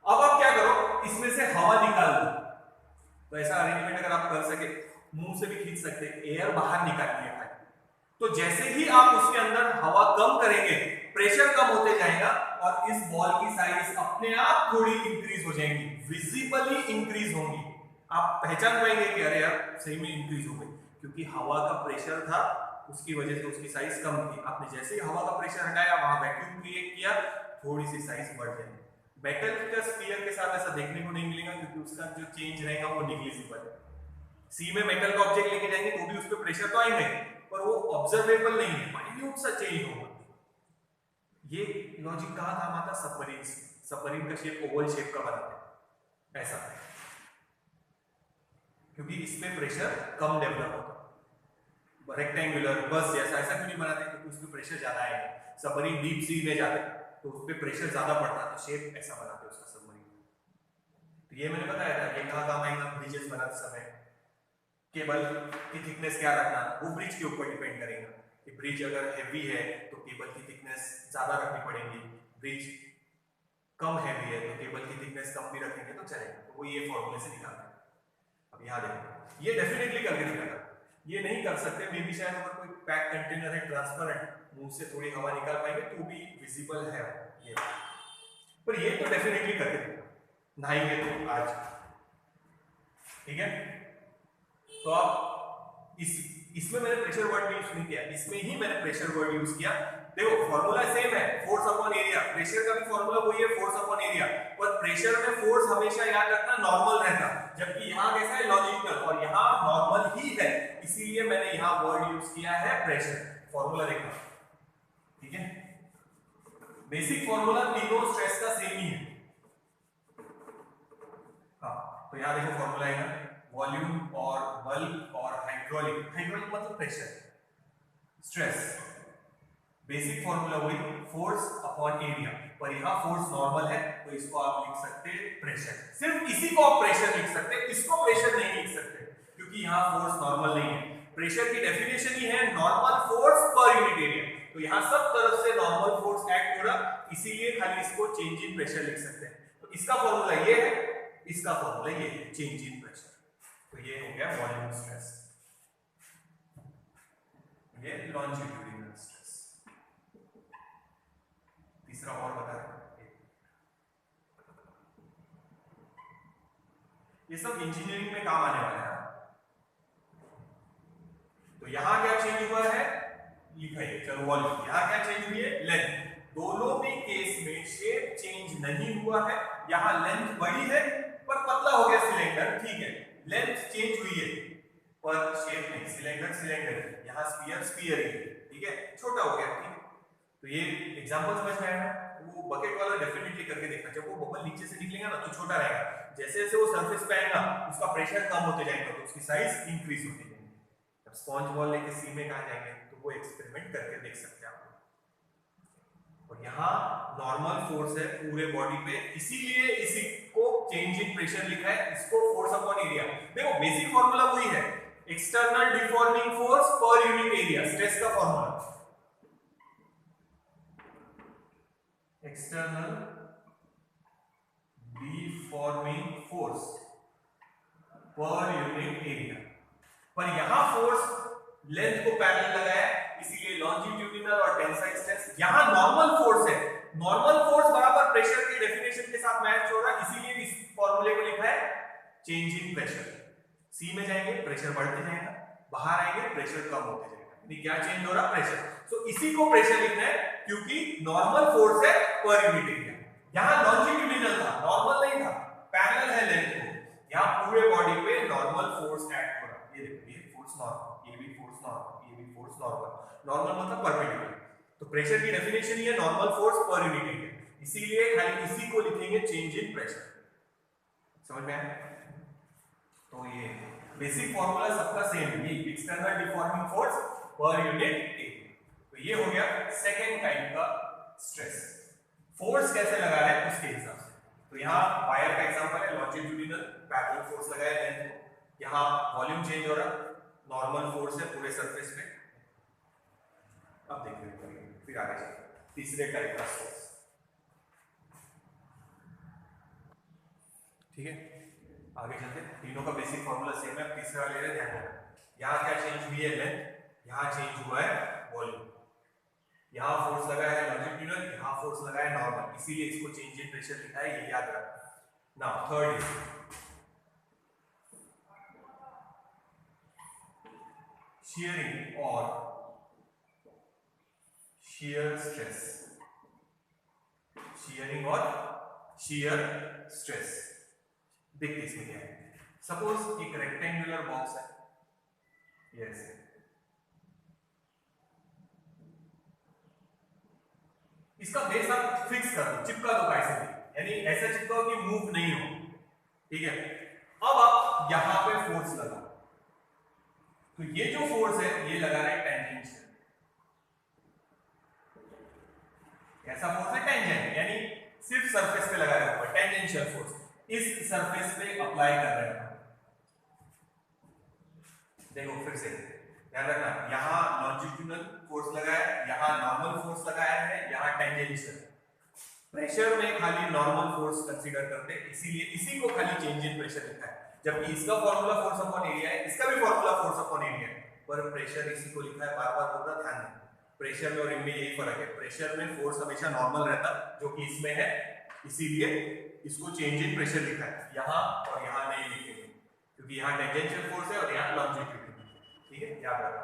[SPEAKER 1] अब आप क्या करो, इसमें से हवा निकाल दो। तो ऐसा अरेंजमेंट अगर आप कर सके, मुंह से भी खींच सकते, एयर बाहर निकालनी है। तो जैसे ही आप उसके अंदर हवा कम करेंगे, प्रेशर कम होते जाएगा, और इस बॉल की साइज अपने आप थोड़ी इंक्रीज हो जाएंगी, विजिबली इंक्रीज होंगी। आप पहचान पाएंगे कि अरे यार सही में इंक्रीज हो गई, क्योंकि हवा का प्रेशर था उसकी वजह से उसकी साइज कम थी। आपने जैसे ही हवा का प्रेशर हटाया वहां वैक्यूम क्रिएट किया, थोड़ी सी साइज बढ़ जाएगी। मेटल का स्फीयर के साथ ऐसा देखने को नहीं मिलेगा क्योंकि उसका जो चेंज रहेगा वो निग्लिजिबल है। सी में मेटल का ऑब्जेक्ट लेके जाएंगे तो भी उस पर प्रेशर तो आएगा पर वो ऑब्जर्वेबल नहीं है, माइन्यूट सा चेंज होगा। ये लॉजिक कहां काम आता? सबमरीन। सबमरीन का शेप ओवल शेप का बनाते हैं ऐसा, क्योंकि इस पे प्रेशर कम डेवलप होता है। रेक्टेंगुलर बस जैसा ऐसा क्यों नहीं बनाते? क्योंकि उस पे प्रेशर ज्यादा आएगा। सबमरीन डीप सी में जाते तो उस पे प्रेशर ज्यादा पड़ता है, तो शेप ऐसा बनाते हैं उसका सबमरीन। तो ये मैंने बताया था ये कहां काम आएगा? ब्रिजेस बनाते समय केबल की थिकनेस क्या रखना, वो ब्रिज के ऊपर डिपेंड करेगा कि ब्रिज अगर हेवी है तो केबल की थिकनेस ज्यादा रखनी पड़ेगी, ब्रिज कम हैवी है तो केबल की थिकनेस कम भी रखेंगे तो चलेगा। तो वो ये फॉर्मूले से निकालते हैं। अब यहाँ देखो ये डेफिनेटली करके दिखाना, ये नहीं कर सकते मे बी शायद अगर कोई पैक कंटेनर है ट्रांसपेरेंट, मुंह से थोड़ी हवा निकाल पाएंगे तो भी विजिबल है ये, पर ये तो डेफिनेटली करके दिखाना, नहाएंगे तो आज। ठीक है, तो आप इसमें मैंने प्रेशर वर्ड यूज नहीं किया, इसमें ही मैंने प्रेशर वर्ड यूज किया। देखो फॉर्मूला सेम है, फोर्स अपॉन एरिया, प्रेशर का भी फॉर्मूला वही है, फोर्स अपॉन एरिया, पर प्रेशर में फोर्स हमेशा याद रखना नॉर्मल रहता, जबकि यहाँ कैसा है? लॉजिकल, और यहाँ नॉर्मल ही है, इसीलिए मैंने यहाँ वर्ड यूज किया है प्रेशर। फॉर्मूला देखना, ठीक है? बेसिक फॉर्मूला तीनों स्ट्रेस का सेम ही है। हाँ, तो यहाँ देखो फॉर्मूला है ना, वॉल्यूम और बल्क और हाइड्रोलिक, हाइड्रोलिक मतलब प्रेशर, स्ट्रेस, बेसिक फॉर्मूला वही फोर्स अपॉन एरिया, पर यहाँ फोर्स नॉर्मल है तो इसको आप लिख सकते प्रेशर। सिर्फ इसी को आप प्रेशर लिख सकते, इसको प्रेशर नहीं लिख सकते क्योंकि यहाँ फोर्स नॉर्मल नहीं है। प्रेशर की डेफिनेशन ही है normal force per unit area, तो यहाँ सब तरफ से नॉर्मल फोर्स एक्ट हो रहा, इसीलिए खाली इसको चेंज इन प्रेशर लिख सकते हैं। तो इसका फॉर्मूला ये है, इसका फॉर्मूला ये है, चेंज इन प्रेशर। तो ये हो गया वॉल्यूम स्ट्रेस, ये लॉन्जिट्यूडिनल स्ट्रेस। तीसरा और बता रहे हैं, ये सब इंजीनियरिंग में काम आने वाला है। तो यहां क्या चेंज हुआ है लिखा है, चलो वॉल्यूम, यहां क्या चेंज हुई है? लेंथ। दोनों भी केस में शेप चेंज नहीं हुआ है, यहां लेंथ बड़ी है पर पतला हो गया सिलेंडर, ठीक है, लेंथ चेंज हुई है पर शेप नहीं, सिलेंडर सिलेंडर, यहां स्फीयर स्फीयर ही, ठीक है, छोटा हो गया, ठीक है। तो ये एग्जांपल समझ में आया ना? वो बकेट वाला डेफिनेटली करके देखना, जब वो बबल नीचे से निकलेगा ना तो छोटा रहेगा, जैसे जैसे वो सरफेस पे आएगा उसका प्रेशर कम होते जाएगा तो उसकी साइज इंक्रीज होती जाएगी। जब स्पॉन्ज बॉल लेके सी में कहां जाएंगे तो वो एक्सपेरिमेंट करके देख सकते हैं आप। और यहाँ नॉर्मल फोर्स है पूरे बॉडी पे, इसीलिए इसी को चेंज इन प्रेशर लिखा है, इसको फोर्स अपॉन एरिया। देखो बेसिक फॉर्मूला वही है, external deforming force per unit area, stress का formula, external deforming force per unit area, पर यहां फोर्स लेंथ को पैरेलल लगाया इसीलिए लॉन्जिट्यूडिनल और टेंसाइल स्ट्रेस। यहां नॉर्मल फोर्स है, नॉर्मल फोर्स बराबर प्रेशर की डेफिनेशन के साथ मैच हो रहा है, इसीलिए इस फॉर्मूले को लिखा है चेंज इन प्रेशर। सी में जाएंगे प्रेशर बढ़ते जाएगा, बाहर आएंगे प्रेशर कम होते जाएगा, यानी क्या चेंज हो रहा? प्रेशर। तो इसी को प्रेशर लिखना है क्योंकि नॉर्मल फोर्स है पर यूनिट एरिया। यहां लॉन्जिट्यूडिनल था, नॉर्मल नहीं था, पैरेलल है लेंथ को, यहां पूरे बॉडी पे नॉर्मल फोर्स एक्ट हो रहा है। ये देखो ये फोर्स नॉर्मल, ये भी फोर्स नॉर्मल, ये भी फोर्स नॉर्मल, नॉर्मल मतलब परपेंडिकुलर। तो प्रेशर की डेफिनेशन ये normal force per unit area, इसीलिए खाली इसी को लिखेंगे चेंज इन प्रेशर। समझ में आया? तो ये बेसिक फॉर्मूला सबका सेम है, ये external deforming force per unit area. तो ये हो गया सेकंड टाइप का स्ट्रेस। फोर्स कैसे लगा रहे हैं उसके हिसाब से। तो यहाँ वायर का एग्जांपल है, लॉन्जिट्यूडिनल पैरेलल फोर्स लगाया लेंथ को, यहाँ वॉल्यूम चेंज हो रहा, नॉर्मल फोर्स है पूरे सरफेस पे। अब देखिए फिर आगे चलते तीसरे टाइप का स्ट्रेस, ठीक है, आगे चलते। तीनों का बेसिक फॉर्मूला सेम है, तीसरा ले रहे ध्यान रखना। यहाँ क्या चेंज हुई है? लेंथ, यहाँ चेंज हुआ है वॉल्यूम, यहाँ फोर्स लगा है लॉन्जिट्यूडिनल, यहाँ फोर्स लगा है नॉर्मल, इसीलिए इसको चेंज इन प्रेशर लिखा है, ये याद रखना। Now third is shearing or shear stress, shearing और shear stress। देखते इसमें क्या है। सपोज एक रेक्टेंगुलर बॉक्स है, यस, इसका बेस आप फिक्स कर दो, चिपका दो कैसे भी, यानी ऐसा चिपकाओ कि मूव नहीं हो, ठीक है। अब आप यहां पे फोर्स लगाओ, तो ये जो फोर्स है ये लगा रहे टेंजेंशियल। कैसा फोर्स है? टेंजेंट, यानी सिर्फ सरफेस पे लगा रहे हो, टेंजेंशियल फोर्स इस सरफेस पे अप्लाई कर रहे हैं। देखो फिर से ध्यान रखना, यहां लॉन्जिट्यूडनल फोर्स लगाया है, यहां नॉर्मल फोर्स लगाया है, यहां टेंजेंशियल। प्रेशर में खाली नॉर्मल फोर्स कंसीडर करते हैं, इसीलिए इसी को खाली चेंज इन प्रेशर लिखा है, जबकि इसका फार्मूला फोर्स अपॉन एरिया है, इसका भी फार्मूला फोर्स अपॉन एरिया है, पर प्रेशर इसी को लिखा है। बार बार बोल रहा, ध्यान दें, प्रेशर में और इनमें यही फर्क है, प्रेशर में फोर्स हमेशा नॉर्मल रहता जो कि इसमें है, इसीलिए इसको चेंज इन प्रेशर लिखा है। यहां और यहां नहीं लिखेंगे क्योंकि यहां टेंजेंशियल फोर्स है और यहां लॉन्जिट्यूड, ठीक है, याद रखना।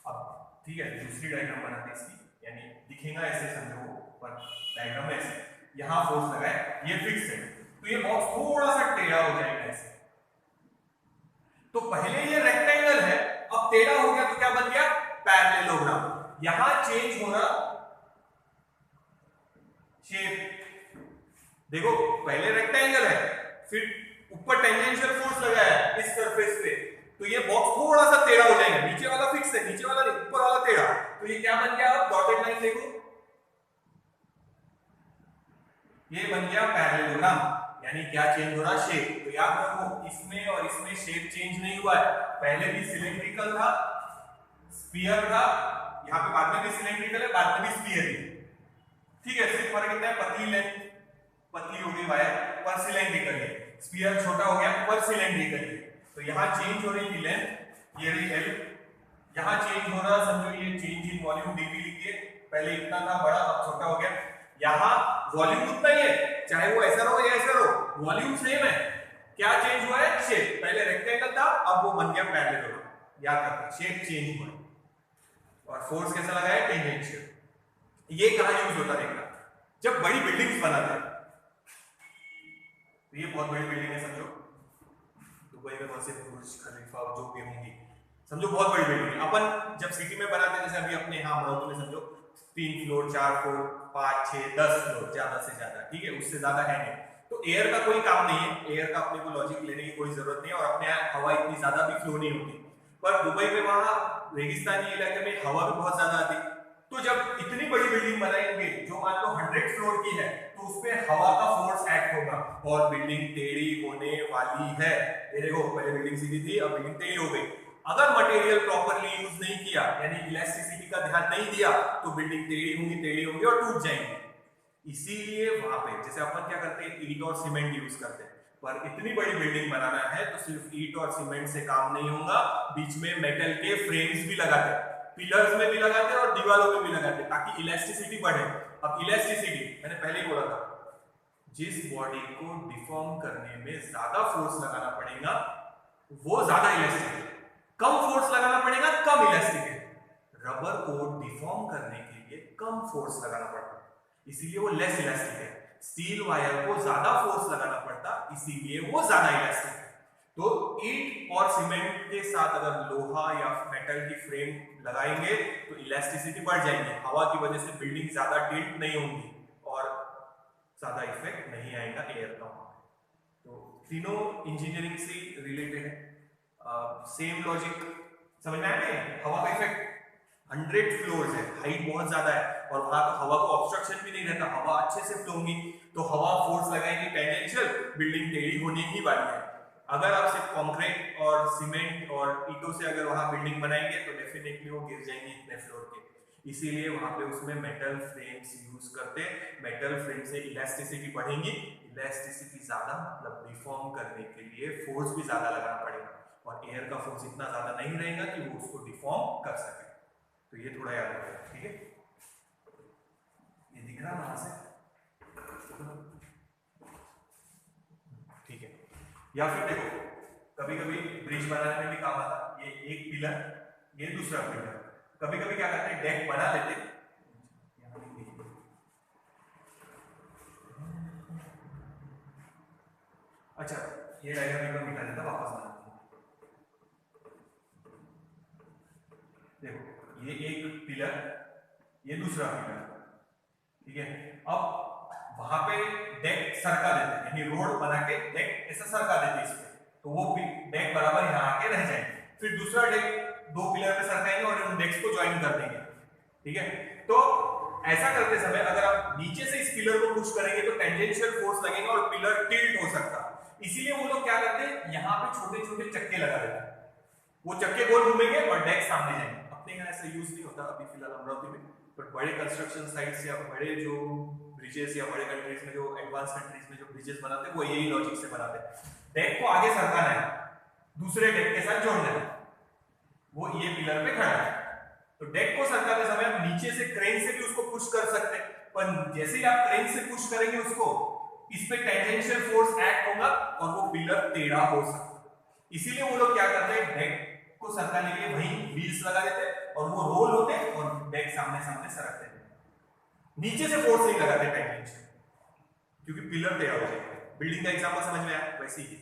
[SPEAKER 1] अब ठीक है, दूसरी डायग्राम बनाते हैं इसकी, यानी दिखेगा ऐसे समझो, पर डायग्राम में ऐसे यहां फोर्स लगा है, ये फिक्स है, तो ये बॉक्स थोड़ा सा टेढ़ा हो जाएगा ऐसे। तो पहले ये रेक्टेंगल है, अब टेढ़ा हो गया तो क्या बन गया? पैरेललोग्राम। यहां चेंज हो रहा शेप, देखो पहले रेक्टेंगल है, फिर ऊपर टेंजेंशियल फोर्स लगाया है इस सरफेस पे, तो ये बॉक्स थोड़ा सा टेढ़ा हो जाएगा, नीचे वाला फिक्स है, नीचे वाला नहीं, ऊपर वाला टेढ़ा, तो ये क्या बन गया? अब डॉटेड लाइन देखो, ये बन गया पैरेललोग्राम, यानी क्या चेंज हो रहा? शेप। तो याद रखो, इसमें और इसमें शेप चेंज नहीं हुआ है, पहले भी सिलेंड्रिकल था, स्फीयर था, यहाँ पे बाद में भी सिलेंड्रिकल है, बाद में भी स्फीयर है, ठीक है। सिर्फ फर्क इतना है, पतली लेंथ, पतली हो गई वायर, पर सिलेंड्रिकल है, स्फीयर छोटा हो गया पर सिलेंड्रिकल है। तो यहाँ चेंज हो रही थी लेंथ, ये रही एल, यहाँ चेंज हो रहा, समझो ये चेंज इन वॉल्यूम डीवी लिखिए, पहले इतना था बड़ा, अब छोटा हो गया। यहाँ वॉल्यूम उतना ही है, चाहे वो ऐसा रहो या ऐसा रहो, वॉल्यूम सेम है, क्या चेंज हुआ है? शेप। पहले रेक्टेंगल था, अब वो बन गया पैरेललोग्राम, याद रखना, शेप चेंज हुआ है। और फोर्स कैसा लगा है? टेंजेंशियल। ये कहां यूज होता है देखना, जब बड़ी बिल्डिंग्स बनाते हैं, तो ये बहुत बड़ी बिल्डिंग है, समझो दुबई में कौन से बुर्ज खलीफा जो भी होंगी, समझो बहुत बड़ी बिल्डिंग है। अपन जब सिटी में बनाते हैं, जैसे अभी अपने यहाँ अमरावती में समझो 3 फ्लोर 4 फ्लोर 5 6 10 फ्लोर, ज्यादा से ज्यादा, ठीक है, उससे ज्यादा है नहीं, तो एयर का कोई काम नहीं है, एयर का अपने को लॉजिक लेने की कोई जरूरत नहीं है, और अपने यहाँ हवा इतनी ज्यादा भी फ्लो नहीं होती। पर दुबई में वहां रेगिस्तानी इलाके में हवा भी बहुत ज्यादा आती, तो जब इतनी बड़ी बिल्डिंग बनाएंगे जो मान लो 100 फ्लोर की है, तो उसपे हवा का फोर्स एक्ट होगा और बिल्डिंग टेढ़ी होने वाली है। ये देखो, पहले बिल्डिंग सीधी थी, अब बिल्डिंग टेढ़ी हो गई। अगर मटेरियल प्रॉपर्ली यूज नहीं किया, यानी इलास्टिसिटी का ध्यान नहीं दिया, तो बिल्डिंग टेढ़ी होंगी और टूट जाएंगी। इसीलिए वहां पे जैसे अपन क्या करते हैं, ईंट और सीमेंट यूज करते हैं, पर इतनी बड़ी बिल्डिंग बनाना है तो सिर्फ ईंट और सीमेंट से काम नहीं होगा, बीच में मेटल के फ्रेम्स भी लगाते हैं, पिलर्स में भी लगाते हैं और दीवारों में भी लगाते हैं, ताकि इलास्टिसिटी बढ़े। अब इलास्टिसिटी मैंने पहले ही बोला था, जिस बॉडी को डिफॉर्म करने में ज्यादा फोर्स लगाना पड़ेगा वो ज्यादा इलास्टिक है, कम फोर्स लगाना पड़ेगा कम इलास्टिक है। रबर को डिफॉर्म करने के लिए कम फोर्स लगाना पड़ता है, इसीलिए वो लेस इलास्टिक है। स्टील वायर को ज्यादा फोर्स लगाना पड़ता, इसीलिए वो ज्यादा इलास्टिक है। तो ईंट और सीमेंट के साथ अगर लोहा या मेटल की फ्रेम लगाएंगे तो इलास्टिसिटी बढ़ जाएगी, हवा की वजह से बिल्डिंग ज्यादा टिल्ट नहीं होंगी और ज्यादा इफेक्ट नहीं आएगा एयर का। तो तीनों इंजीनियरिंग से रिलेटेड है, सेम लॉजिक समझ में आया? हवा का इफेक्ट 100 फ्लोर्स है, हाइट बहुत ज्यादा है और वहां तो हवा को ऑब्स्ट्रक्शन भी नहीं रहता, हवा अच्छे से फ्लो होगी, तो हवा फोर्स लगाएगी टेंजेंशियल, बिल्डिंग टेढ़ी होने ही वाली है। अगर आप सिर्फ कंक्रीट और सीमेंट और ईंटों से अगर वहां बिल्डिंग बनाएंगे तो डेफिनेटली वो गिर जाएंगी इतने फ्लोर के, इसीलिए वहां पे उसमें मेटल फ्रेम्स यूज करते। मेटल फ्रेम से इलास्टिसिटी बढ़ेगी, इलास्टिसिटी ज्यादा मतलब डिफॉर्म करने के लिए फोर्स भी ज्यादा लगाना पड़ेगा, और एयर का फोर्स इतना ज्यादा नहीं रहेगा कि वो उसको डिफॉर्म कर सके। तो ये थोड़ा याद रखना, ठीक है? ये दिख रहा वहां से, ठीक है? या फिर देखो, कभी कभी ब्रिज बनाने में भी काम आता, ये एक पिलर, ये दूसरा पिलर, कभी कभी क्या करते हैं डेक बना लेते, अच्छा ये डायग्राम एक बार मिटा देता वापस बना। देखो ये एक पिलर, ये दूसरा पिलर, ठीक है। अब वहां पे डेक सरका देते हैं, यानी रोड बना के डेक ऐसा सरका देते हैं इस पे, तो वो डेक बराबर यहाँ आके रह जाएंगे। फिर दूसरा डेक दो पिलर पे सरकाएंगे और उन डेक्स को ज्वाइन कर देंगे, ठीक है। तो ऐसा करते समय अगर आप नीचे से इस पिलर को पुश करेंगे तो टेंजेंशियल फोर्स लगेगा और पिलर टिल्ट हो सकता है। इसीलिए वो लोग क्या करते हैं, यहाँ पे छोटे छोटे चक्के लगा देते हैं, वो चक्के गोल घूमेंगे और डेक सामने जाएंगे। अपने यहाँ ऐसा यूज नहीं होता अभी फिलहाल अमरावती में, बट बड़े कंस्ट्रक्शन साइट्स या बड़े जो ब्रिजेस या बड़े कंट्रीज में, जो एडवांस कंट्रीज में जो ब्रिजेस बनाते हैं वो यही लॉजिक से बनाते हैं। डेक को आगे सरकाना है, दूसरे डेक के साथ जोड़ना है, वो ये पिलर पे खड़ा है, तो डेक को सरकाते समय आप नीचे से क्रेन से भी उसको पुश कर सकते हैं, पर जैसे ही आप क्रेन से पुश करेंगे उसको, इस पे टेंजेंशियल फोर्स एक्ट होगा और वो पिलर टेढ़ा हो सकता है। इसीलिए वो लोग क्या करते हैं, डेक को सरकाने के लिए वहीं व्हील्स लगा देते हैं और वो रोल होते हैं और डेक सामने सामने सरकते हैं। नीचे से फोर्स नहीं लगाते टेंजेंशियल, क्योंकि पिलर टेढ़ा हो जाएगा। बिल्डिंग का एग्जांपल समझ में आया, वैसे ही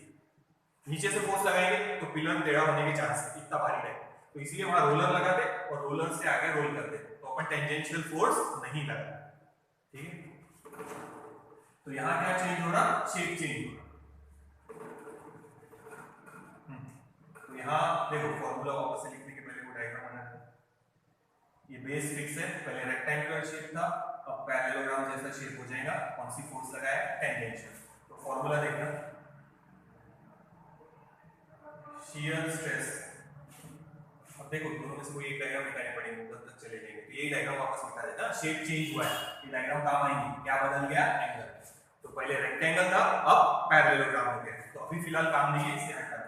[SPEAKER 1] नीचे से फोर्स लगाएंगे तो पिलर टेढ़ा होने के चांस है, इतना भारी है, तो इसलिए वहां रोलर लगाते और रोलर से आगे रोल करते, तो अपन टेंजेंशियल फोर्स नहीं लगाते, ठीक है। तो यहां क्या चेंज हो रहा, शेप चेंज हो रहा। तो यहां देखो फॉर्मूला वापस से लिखने के पहले वो डायग्राम बनाते हैं। ये बेस फिक्स है, पहले रेक्टेंगुलर शेप था, अब पैरेललोग्राम जैसा शेप हो जाएगा। कौन सी फोर्स लगाया, टेंजेंशियल। तो फॉर्मूला देखना, शियर स्ट्रेस। अब देखो दोनों में से कोई एक डायग्राम मिटाने पड़ेंगे, तब तक चले जाएंगे, तो यही डायग्राम वापस मिटा देना। शेप चेंज हुआ है, ये डायग्राम काम आएंगे, क्या बदल गया, एंगल। तो पहले रेक्टेंगल था, अब पैरेललोग्राम हो गया, तो अभी फिलहाल काम नहीं है, इसे हटा दो।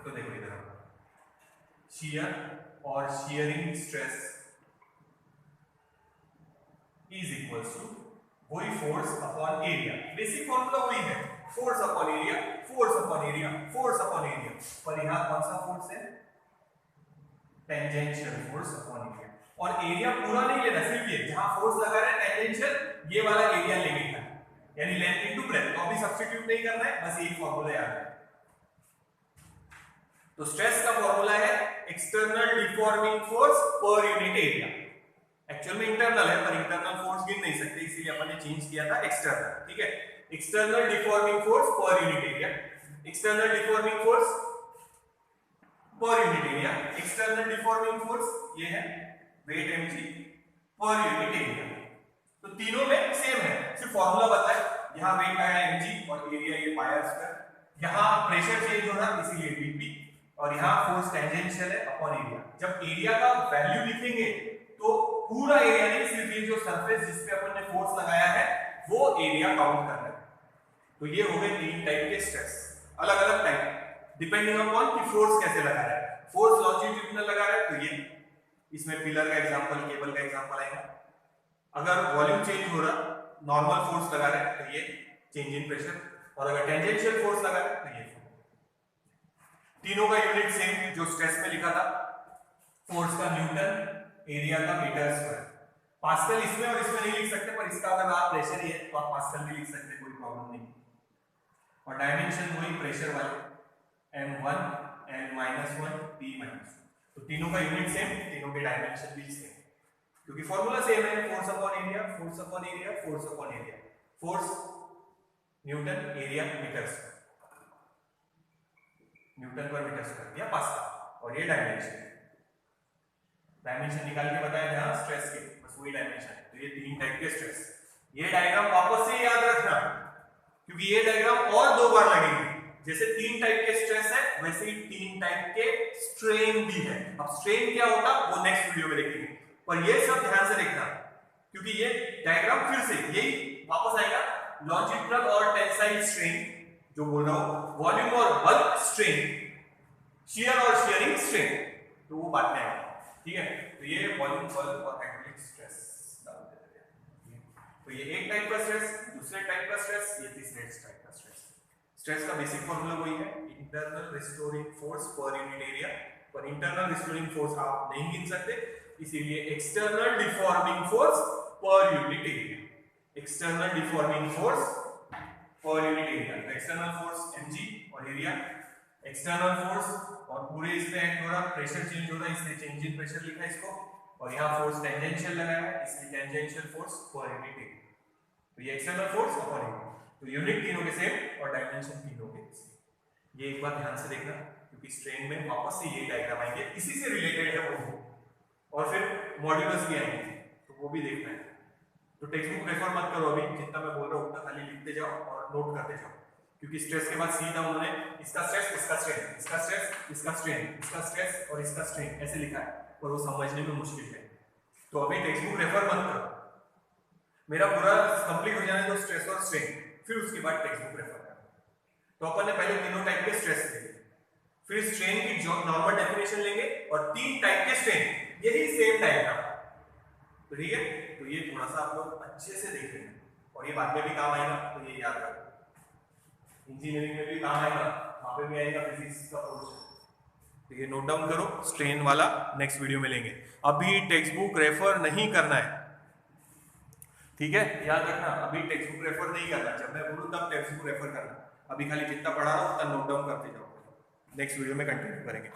[SPEAKER 1] तो देखो इधर शियर और shearing stress is equals to वही force upon area. Basic formula वही है, force upon area, force upon area, force upon area. पर यहां कौन सा फोर्स है, टेंजेंशियल फोर्स अपॉन एरिया। और एरिया पूरा नहीं लेना, सिर्फ ये जहां फोर्स लगा रहा है टेंजेंशियल, ये वाला एरिया लेंगे, यानी लेंथ इनटू ब्रेड्थ। तो अभी सब्स्टिट्यूट नहीं करना है, बस यही फॉर्मूला याद है। तो स्ट्रेस का फॉर्मूला है external deforming force per unit area. Actual में इंटरनल है, पर इंटरनल फोर्स गिन नहीं सकते, इसीलिए अपन ने चेंज किया था एक्सटर्नल, ठीक है। External deforming force per unit area, external deforming force per unit area, external deforming force ये है weight mg per unit area. तो तीनों में सेम है, सिर्फ फॉर्मूला बदला है। यहां वेट आया mg और एरिया ये पाई आर स्क्वायर। यहां प्रेशर चेंज हो रहा है, इसीलिए dp, और यहां फोर्स टेंजेंशियल है अपॉन एरिया। जब एरिया का वैल्यू लिखेंगे तो पूरा एरिया नहीं, सिर्फ ये जो सरफेस जिस पे अपन ने फोर्स लगाया है वो एरिया काउंट करना है। तो ये हो गए तीन टाइप के स्ट्रेस, अलग अलग टाइप, डिपेंडिंग अपॉन कि फोर्स कैसे लगा रहा है। फोर्स लॉन्जिट्यूडिनल लगा रहा है तो ये, इसमें पिलर का एग्जांपल, केबल का एग्जांपल आएगा। अगर वॉल्यूम चेंज हो रहा, नॉर्मल फोर्स लगा रहा है तो ये चेंज इन प्रेशर, और अगर टेंजेंशियल फोर्स लगा रहा है तो ये। तीनों का यूनिट सेम जो स्ट्रेस में लिखा था, फोर्स का न्यूटन, एरिया का मीटर स्क्वायर। पास्कल इसमें और इसमें नहीं लिख सकते, पर इसका अगर आप प्रेशर ही है तो आप पास्कल भी लिख सकते, कोई प्रॉब्लम नहीं। और डायमेंशन वही प्रेशर वाले m1 n-1 p-1। तो तीनों का यूनिट सेम, तीनों के डायमेंशन भी सेम, क्योंकि फॉर्मूला सेम है, force upon area, force upon area, force upon area. Force newton, area metre square, newton per metre square या पास्कल। और ये डायमेंशन, डायमेंशन निकाल के बताया था स्ट्रेस के, बस वही डायमेंशन है। तो ये तीन टाइप के स्ट्रेस। ये डायग्राम वापस से याद रखना, क्योंकि ये डायग्राम और दो बार लगेगी। जैसे तीन टाइप के स्ट्रेस है, वैसे ही तीन टाइप के स्ट्रेन भी है। अब स्ट्रेन क्या होता वो नेक्स्ट वीडियो में देखेंगे, पर ये सब ध्यान से देखना, क्योंकि ये डायग्राम फिर से यही वापस आएगा। लॉन्जिट्यूडिनल और टेंसाइल स्ट्रेन जो बोल रहा हूं, वॉल्यूम और बल्क स्ट्रेन, शियर और शियरिंग स्ट्रेन, तो वो बात में आएगा, ठीक है। तो ये वॉल्यूम, बल्क और हाइड्रोलिक स्ट्रेस डाल देते हैं। तो ये एक टाइप का स्ट्रेस, दूसरे टाइप का स्ट्रेस, ये तीसरे टाइप का स्ट्रेस। स्ट्रेस का बेसिक फॉर्मूला वही है, internal restoring force per unit area. पर इंटरनल रिस्टोरिंग फोर्स आप नहीं गिन सकते, इसीलिए external deforming force per unit area. External deforming force per unit area. External force mg और एरिया, एक्सटर्नल फोर्स और पूरे इसमें एक्ट हो रहा, प्रेशर चेंज हो रहा है इसलिए चेंज इन प्रेशर लिखा है इसको, और यहाँ फोर्स टेंजेंशियल लगाया है इसलिए tangential force per unit area. तो ये एक्सटर्नल फोर्स अपॉन एरिया, तो यूनिट तीनों के सेम और डायमेंशन तीनों के सेम। ये एक बात ध्यान से देखना क्योंकि स्ट्रेन में वापस से ये डायग्राम आएंगे, इसी से रिलेटेड है वो, और फिर मॉड्यूलस भी आएंगे तो वो भी देखना है। तो टेक्स्ट बुक रेफर मत करो अभी, जितना मैं बोल रहा हूँ उतना खाली लिखते जाओ और नोट करते जाओ, क्योंकि स्ट्रेस के बाद सीधा उन्होंने इसका स्ट्रेस, इसका स्ट्रेन, इसका स्ट्रेस, इसका स्ट्रेन, इसका स्ट्रेस और इसका स्ट्रेन ऐसे लिखा है और वो समझने में मुश्किल है। तो अभी टेक्स्ट बुक रेफर मत करो, मेरा पूरा कंप्लीट हो जाने दो स्ट्रेस और स्ट्रेन, फिर उसके बाद टेक्स्ट बुक रेफर करना। तो अपन ने पहले तीनों टाइप के स्ट्रेस लेंगे, फिर स्ट्रेन की नॉर्मल डेफिनेशन लेंगे और तीन टाइप के स्ट्रेन, यही सेम टाइप का, ठीक है। तो ये थोड़ा सा आप लोग अच्छे से देख रहे हैं और ये बाद में भी काम आएगा, तो ये याद रखो। इंजीनियरिंग में भी काम आएगा, वहां पे भी आएगा फिजिक्स का पोर्शन, तो ये नोट डाउन करो। स्ट्रेन वाला नेक्स्ट वीडियो में लेंगे, अभी टेक्स्ट बुक रेफर नहीं करना है, ठीक है, याद रखना। अभी टेक्स्ट बुक रेफर नहीं करना, जब मैं बोलूँ तब टेक्स्ट बुक रेफर करना। अभी खाली जितना पढ़ा रहा हूँ उतना नोट डाउन करते जाओ, नेक्स्ट वीडियो में कंटिन्यू करेंगे।